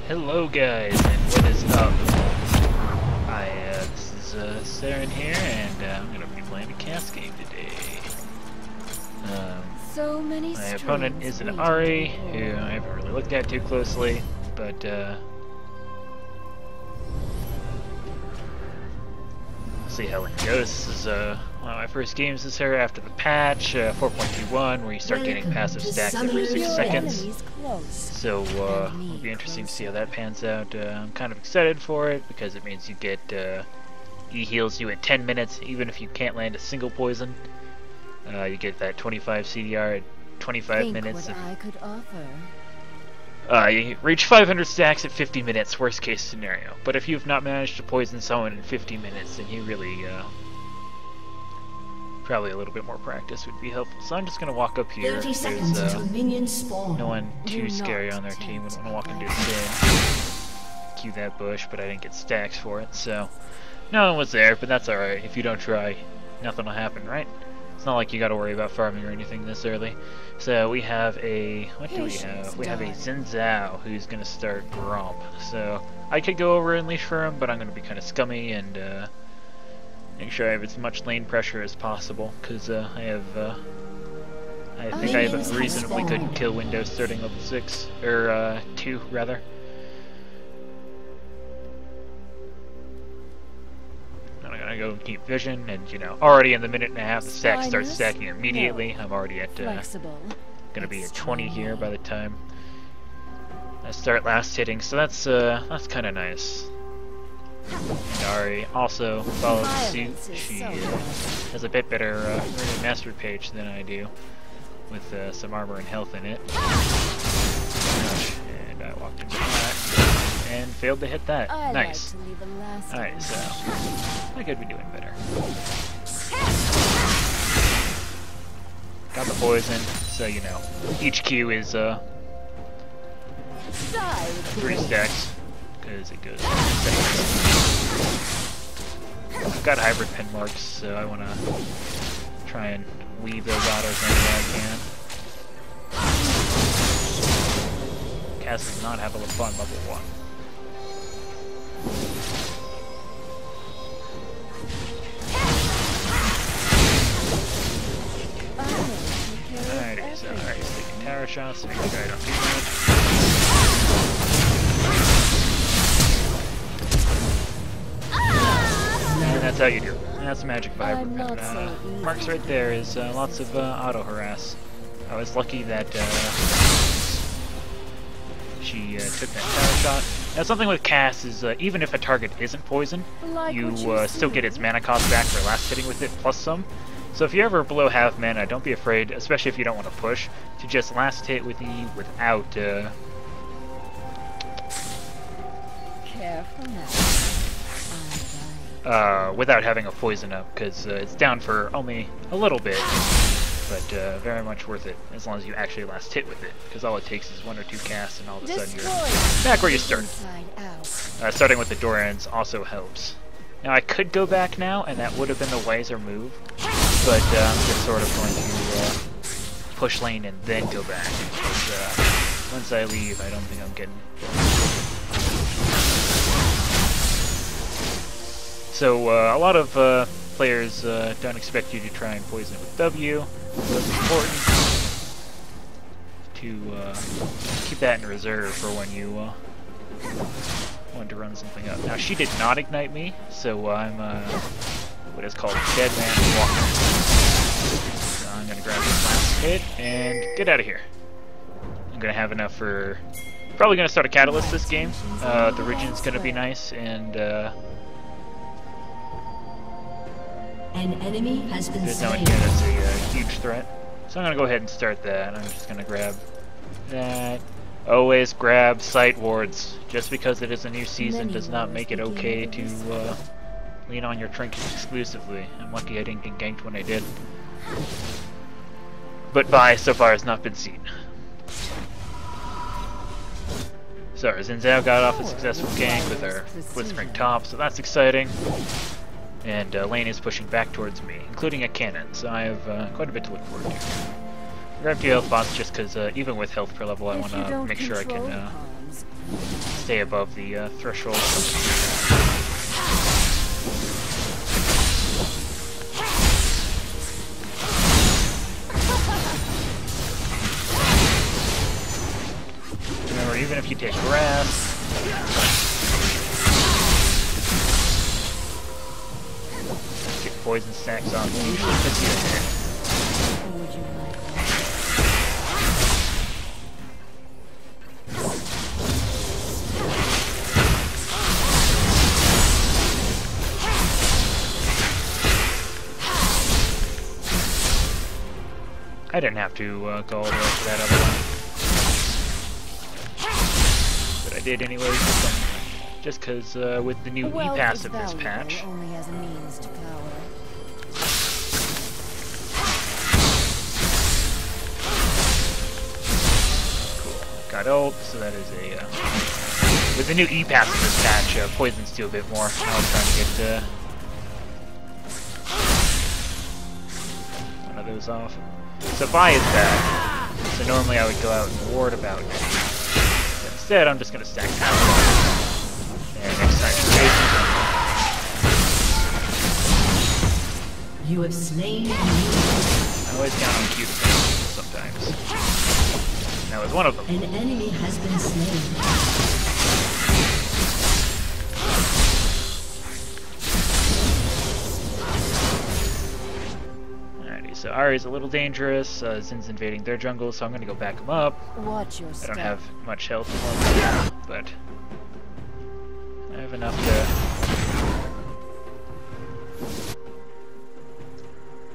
Hello guys, and what is up? This is Saren here, and I'm gonna be playing a Cass game today. My opponent is an Ari, who I haven't really looked at too closely, but we'll see how it goes. This is one of my first games this year after the patch 4.21, where you start getting passive stacks every 6 seconds. So it'll be interesting to see how that pans out. I'm kind of excited for it because it means you get E heals you at 10 minutes, even if you can't land a single poison. You get that 25 CDR at 25 minutes. What I could offer. You reach 500 stacks at 50 minutes, worst case scenario. But if you've not managed to poison someone in 50 minutes, then you really, probably a little bit more practice would be helpful. So I'm just going to walk up here. 30 seconds until minions spawn. No one too scary on their team. We don't want to walk into a den. Cue that bush, but I didn't get stacks for it, so no one was there, but that's alright. If you don't try, nothing will happen, right? It's not like you gotta worry about farming or anything this early. So we have a... what do we have? We have a Xin Zhao who's gonna start Gromp. So I could go over and leash for him, but I'm gonna be kind of scummy and make sure I have as much lane pressure as possible, because I think I have a reasonably good kill window starting level 6, or 2 rather. I'm gonna go keep vision, and you know, already in the minute and a half the stack starts stacking immediately. I'm already at gonna be at 20 here by the time I start last hitting, so that's kind of nice. And Ari also follows suit. She has a bit better mastery page than I do, with some armor and health in it. And I walked into that and failed to hit that. Nice. Alright, so I could be doing better. Got the poison, so you know, each Q is 3 stacks, because it goes 3 seconds. I've got hybrid pin marks, so I want to try and weave those autos any way I can. Cass does not have a fun level 1. Alrighty, so he's taking tower shots, make sure I don't do damage. And that's how you do it. That's magic vibe. Marks right there is lots of auto harass. I was lucky that she took that tower shot. Now something with Cass is even if a target isn't poisoned, you still get its mana cost back for last hitting with it plus some. So if you're ever below half mana, don't be afraid, especially if you don't want to push, to just last hit with E without without having a poison up, because it's down for only a little bit, but very much worth it as long as you actually last hit with it, because all it takes is 1 or 2 casts and all of a sudden you're back where you started. Starting with the Dorans also helps. Now I could go back now, and that would have been the wiser move, but I'm just sort of going to push lane and then go back, because once I leave I don't think I'm getting... So a lot of players don't expect you to try and poison with W, so it's important to keep that in reserve for when you want to run something up. Now she did not ignite me, so I'm what is called dead man walking. So I'm gonna grab this last hit and get out of here. I'm gonna have enough for... probably gonna start a catalyst this game. The region's gonna be nice, and an enemy has been there's no one here that's a huge threat. So I'm gonna go ahead and start that. I'm just gonna grab that. Always grab sight wards. Just because it is a new season does not make it okay to lean on your trinkets exclusively. I'm lucky I didn't get ganked when I did. But Vi so far has not been seen. So Xin Zhao got off a successful gank with her Blitzcrank top, so that's exciting. And lane is pushing back towards me, including a cannon, so I have quite a bit to look forward to. Grab 2 health bots just because even with health per level I want to make sure I can stay above the threshold. Remember, even if you take grass, get poison stacks on, it usually puts you in there. I didn't have to go all the way to that other one, but I did anyways. Just because with the new E passive this patch, only has a means to power. cool. Got ult, so that is a with the new E passive this patch, poisons do a bit more. I was trying to get one of those off. So Vi is bad. So normally I would go out and ward about it. But instead, I'm just gonna stack power. And next time she faces You have slain an I always count on Q to finish sometimes. And that was one of them. An enemy has been slain. So Ahri's a little dangerous, Zin's invading their jungle, so I'm gonna go back him up. Watch your I step. don't have much health for him, but I have enough to...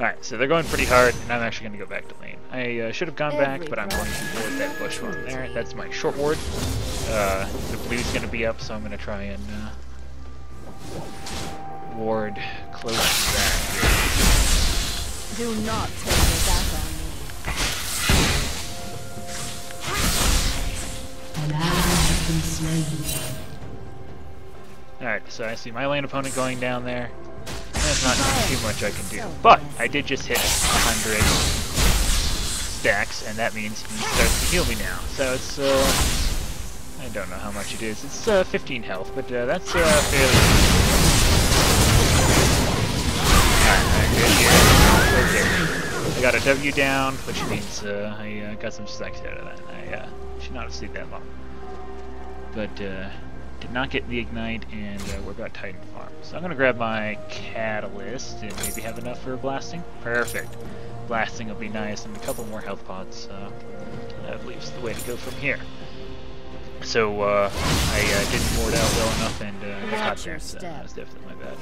Alright, so they're going pretty hard, and I'm actually gonna go back to lane. I should have gone back, but I'm going to ward that bush one there. That's my short ward. The blue's gonna be up, so I'm gonna try and ward close to that here. Do not turn your back on me. An ally has been slain. Alright, so I see my lane opponent going down there. There's not too much I can do. But I did just hit 100 stacks, and that means he starts to heal me now. So it's, I don't know how much it is. It's 15 health, but that's fairly... Alright, good here. Okay. I got a W down, which means I got some stacks out of that. I should not have stayed that long. But did not get the ignite, and we're about Titan Farm. So I'm going to grab my Catalyst and maybe have enough for blasting. Perfect. Blasting will be nice, and a couple more health pods. That leaves the way to go from here. So I didn't ward out well enough, and I got caught there, so that was definitely my bad.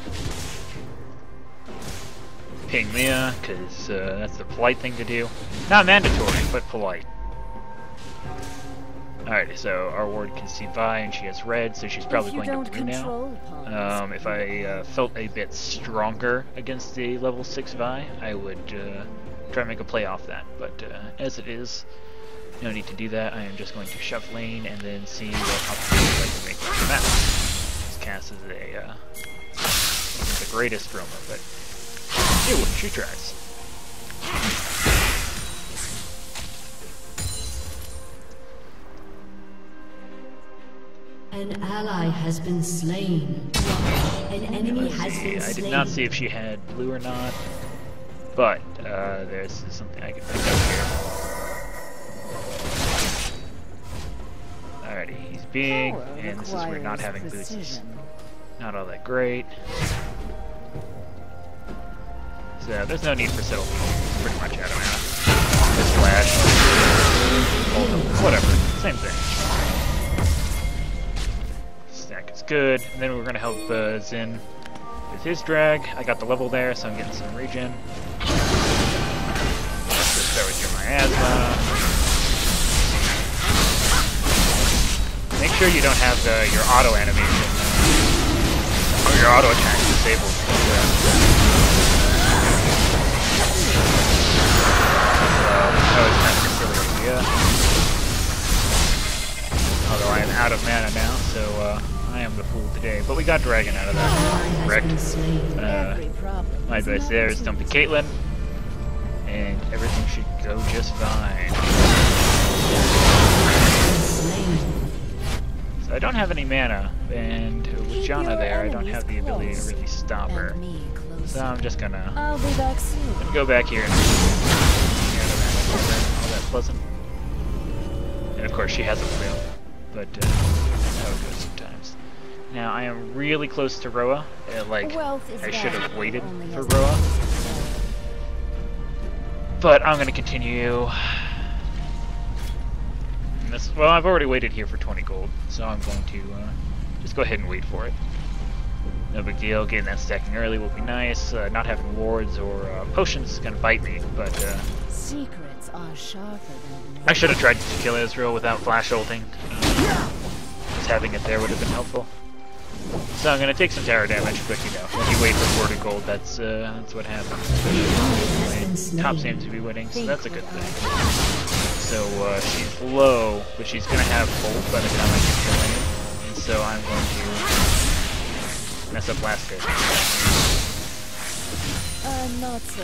Ping Mia, because that's the polite thing to do. Not mandatory, but polite. Alright, so our ward can see Vi, and she has red, so she's probably going to blue now. If I felt a bit stronger against the level 6 Vi, I would try and make a play off that. But as it is, no need to do that. I am just going to shove lane and then see what opportunities I can make on the map. This Cass is isn't the greatest roamer, but ew, she tries. An ally has been slain. An enemy has been slain. I did not see if she had blue or not, but there's something I can pick up here. Alrighty, he's big, and this is where not having boots is not all that great. So there's no need for settle. Pretty much out of mana. This flash, whatever, same thing. Stack is good, and then we're gonna help Zin with his drag. I got the level there, so I'm getting some regen. Let's just start with your miasma. Make sure you don't have your auto animation or your auto attack disabled. That was kind of a silly idea. Although I am out of mana now, so I am the fool today. But we got Dragon out of that. Correct. My advice there is don't be Caitlyn, and everything should go just fine. So I don't have any mana, and with Janna there, I don't have the ability to really stop her. And me closer. So I'm just gonna I'll be back soon. go back here and all that pleasant. And of course she has a flail, but that's how it goes sometimes. Now I am really close to Roa. Like Wealth is I should have bad, waited only for as Roa, but I'm gonna continue. And well, I've already waited here for 20 gold, so I'm going to just go ahead and wait for it. No big deal. Getting that stacking early will be nice. Not having wards or potions is gonna bite me, but secrets are sharper than I should have tried to kill Israel without flash ulting. Just having it there would have been helpful. So I'm gonna take some tower damage, but you know, when you wait for 40 gold, that's what happens. Top seems to be winning, so that's a good thing. So she's low, but she's gonna have ult by the time I can kill him, and so I'm going to mess up last guy. not so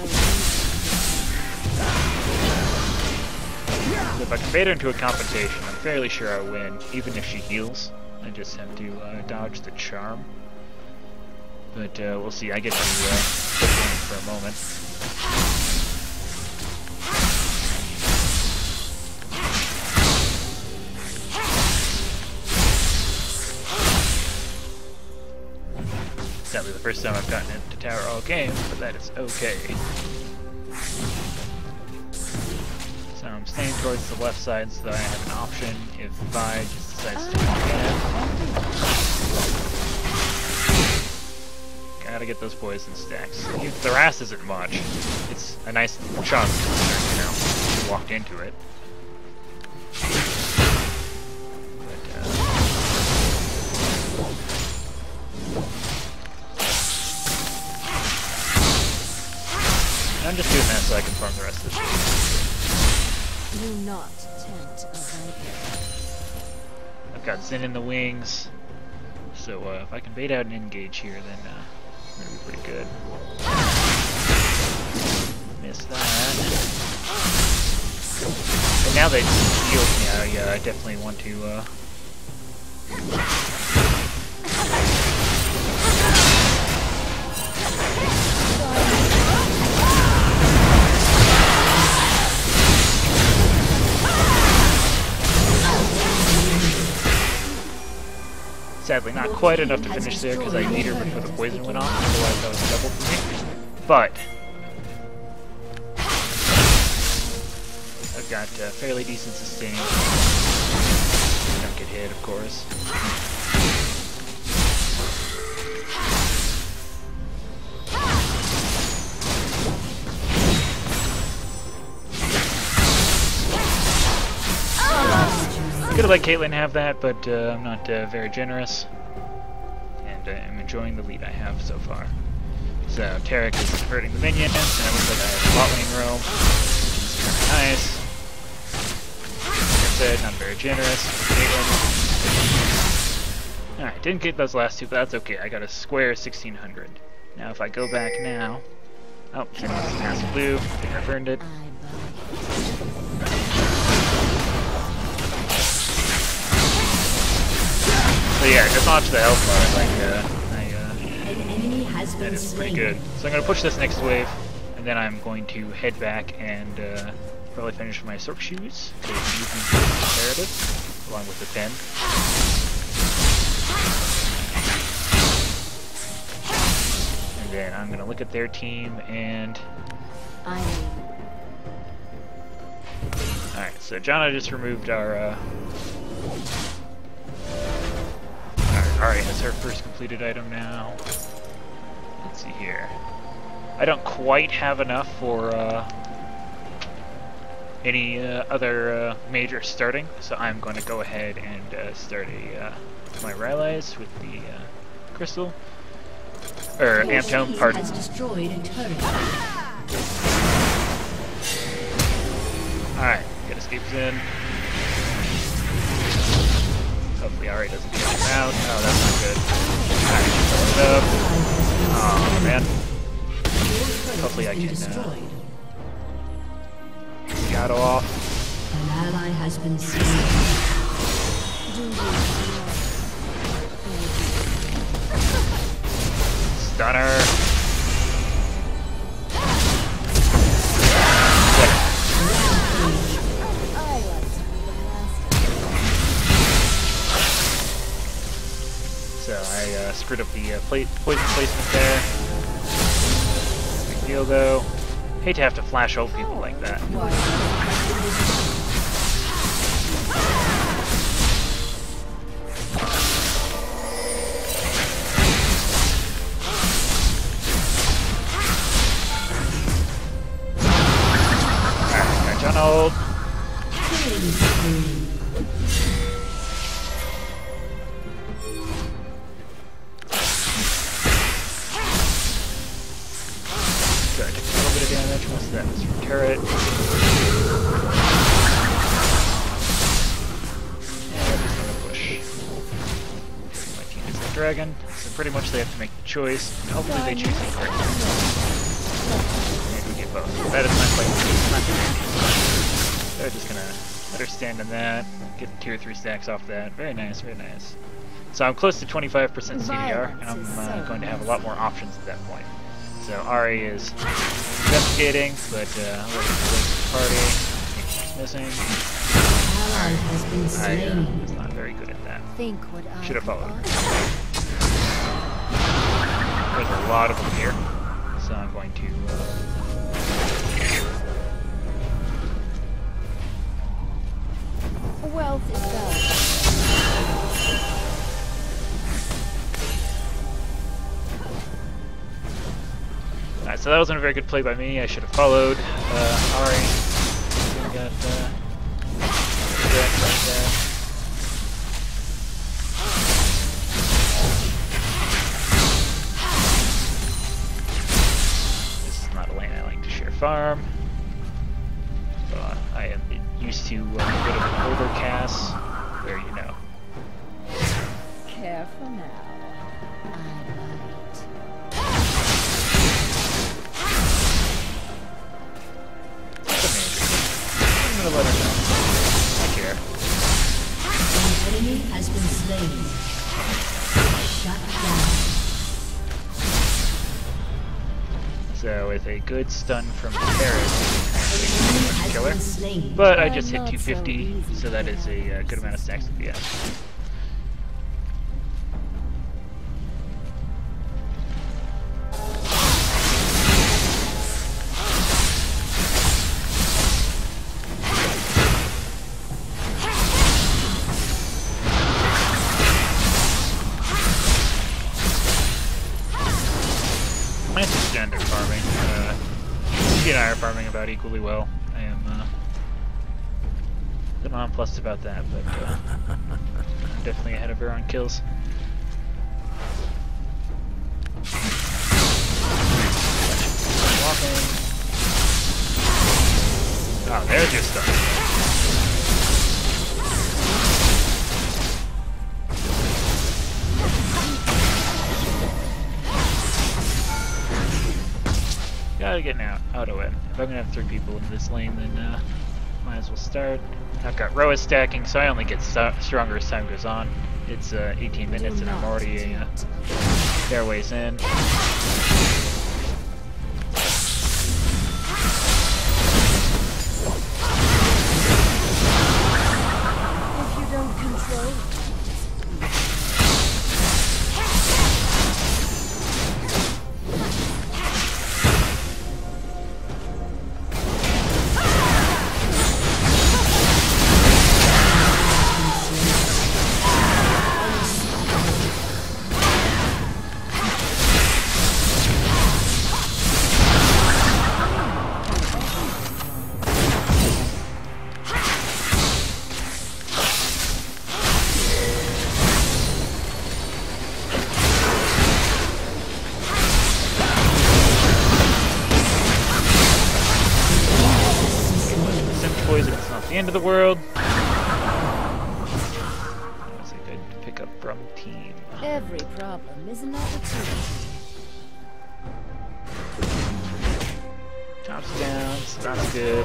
So if I can bait her into a confrontation, I'm fairly sure I win, even if she heals. I just have to dodge the charm. But we'll see. I get to put her in for a moment. Sadly, the first time I've gotten into tower all game, but that is okay. So I'm staying towards the left side so that I have an option if Vi just decides to walk in. Gotta get those poison stacks. The Rast isn't much. It's a nice chunk, you know, if you walked into it. I'm just doing that so I can farm the rest of this. do not tempt a viper. I've got Zen in the wings, so if I can bait out an engage here, then I'm gonna be pretty good. Missed that. But now they healed me, I definitely want to sadly not quite enough to finish there because I beat her before the poison went off, otherwise that was double for me. But I've got fairly decent sustain. Don't get hit, of course. Could have let Caitlyn have that, but I'm not very generous, and I'm enjoying the lead I have so far. So Tarek is hurting the minions, and it looks like I have a bot lane roam, which is kind of nice. Like I said, not very generous with Caitlyn. Alright, didn't get those last two, but that's okay. I got a square 1600. Now if I go back now... Oh, turn on this massive blue. I think I burned it. So yeah, just launch the health bar, that is pretty good. So I'm going to push this next wave, and then I'm going to head back and probably finish my Sork shoes, because you can be comparative, along with the pen. And then I'm going to look at their team, and... Alright, so Janna just removed our... Alright, has her first completed item now. Let's see here. I don't quite have enough for any other major starting, so I'm going to go ahead and start my Rylai's with the crystal. Or Amptome, pardon. Alright, get escapes in. Hopefully Ari doesn't get him out. Oh, that's not good. Alright, she's it up. Oh man. Hopefully I can get Gato off. An ally has been slain. Stunner. I like to be the last. So I screwed up the poison placement there. Big deal though. Hate to have to flash ult people like that. Alright, got ult. So I took a little bit of damage. Most of that was from turret. And I'm just gonna push. My team is the dragon, so pretty much they have to make the choice. And hopefully they choose the correct one. Maybe we get both. That is my play. They're just gonna let her stand on that. Get tier 3 stacks off that. Very nice, very nice. So I'm close to 25% CDR, and I'm going to have a lot more options at that point. So Ari is investigating, but looking for the party. She's missing. I was not very good at that. Should have followed. There's a lot of them here, so I'm going to. Wealth is wealth. Alright, so that wasn't a very good play by me. I should have followed Ari. Got right there. This is not a lane I like to share farm. I am used to a bit of an overcast, where you know. Careful now. I'm gonna let her know. I care. An enemy has been slain. Shut down. So with a good stun from Paris, killer. But I just hit 250, so that is a good amount of stacks at the end. Standard farming. He and I are farming about equally well. I am nonplussed about that, but I'm definitely ahead of her on kills. Walking. Oh, there's your stuff. Gotta get now auto in. If I'm gonna have 3 people in this lane, then might as well start. I've got Roa stacking, so I only get stronger as time goes on. It's 18 minutes and I'm already a fair ways in. If you don't control. The end of the world. That was a good pickup from team. Every problem is an opportunity. Tops down, so that's good.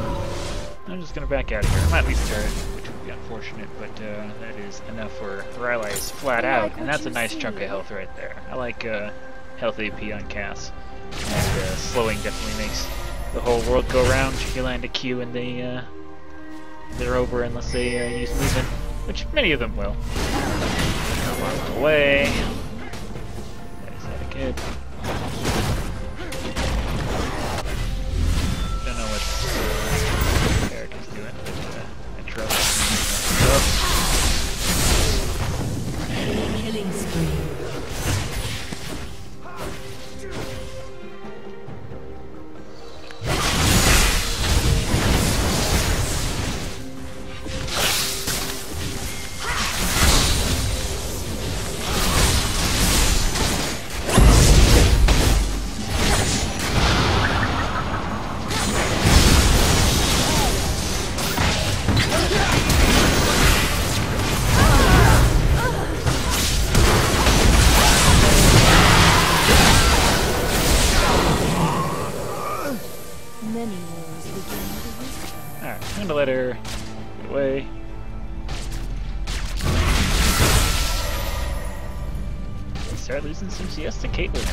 I'm just gonna back out of here. I might leave the turret, which would be unfortunate, but that is enough for Riley is flat out, and that's a nice chunk of health right there. I like health AP on Cass. And slowing definitely makes the whole world go round. You land a Q and they're over unless they use movement, which many of them will. Run away. Is that a kid? Don't know what the character's doing, but I trust. Killing spree. Alright, I'm gonna let her get away. Start losing some CS to Caitlyn.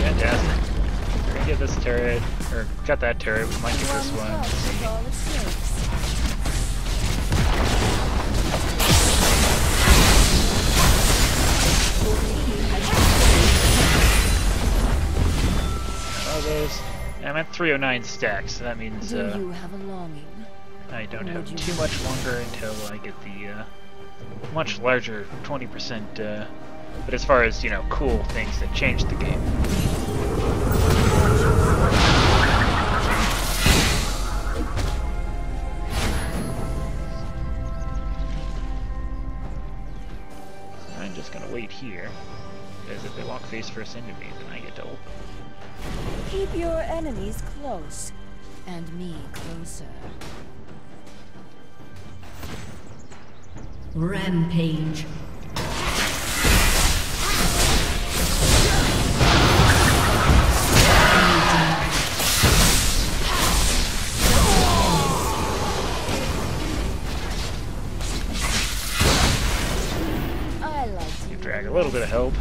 Fantastic. We're gonna get this turret, or got that turret, we might get this one. Those. I'm at 309 stacks, so that means you have a longing? I don't have too much longer until I get the much larger 20%. But as far as, you know, cool things that change the game. So I'm just gonna wait here, because if they walk face first into me, then I get to open. Keep your enemies close, and me closer. Rampage. I like to Drag a little bit of help.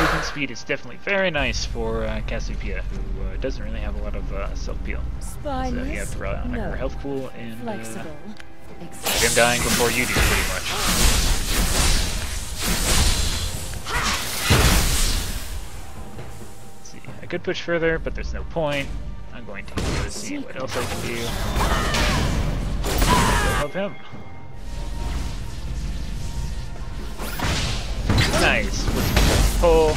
Movement speed is definitely very nice for Cassiopeia, who doesn't really have a lot of self-peel. So you have to rely on her health pool and him dying before you do, pretty much. Let's see, I could push further, but there's no point. I'm going to see what else I can do. Of him. Nice. Pull.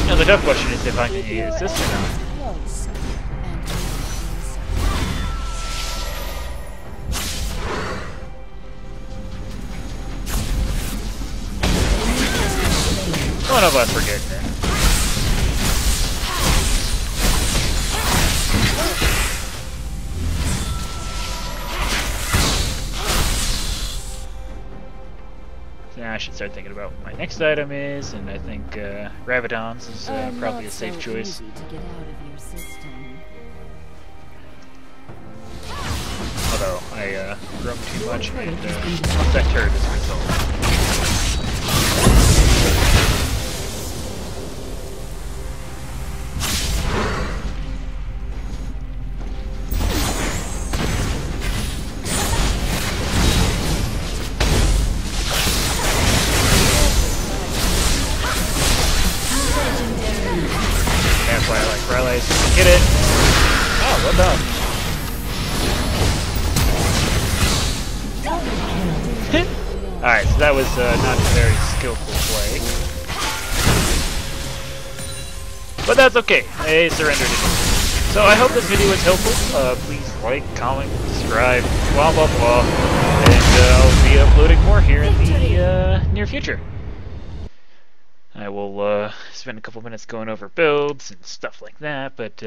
Now the tough question is if I can use this or not. One of us are getting it. Now I should start thinking about what my next item is, and I think Ravidons is probably a safe choice. Although I grummed too much and lost that turret as a result. That's why I like relays. Get it! Oh, well done. Alright, so that was not a very skillful play. But that's okay. I surrendered it. So I hope this video was helpful. Please like, comment, subscribe, blah blah blah. And I'll be uploading more here in the near future. I will spend a couple minutes going over builds and stuff like that, but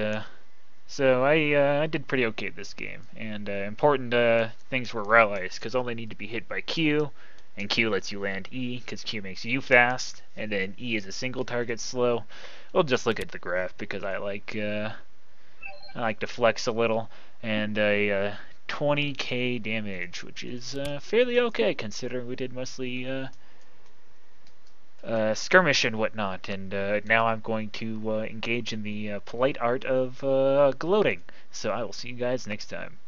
So I did pretty okay this game, and important things were rallies, because all they need to be hit by Q, and Q lets you land E, because Q makes you fast, and then E is a single target slow. We'll just look at the graph, because I like to flex a little, and a 20k damage, which is fairly okay, considering we did mostly skirmish and whatnot, and now I'm going to engage in the polite art of gloating. So I will see you guys next time.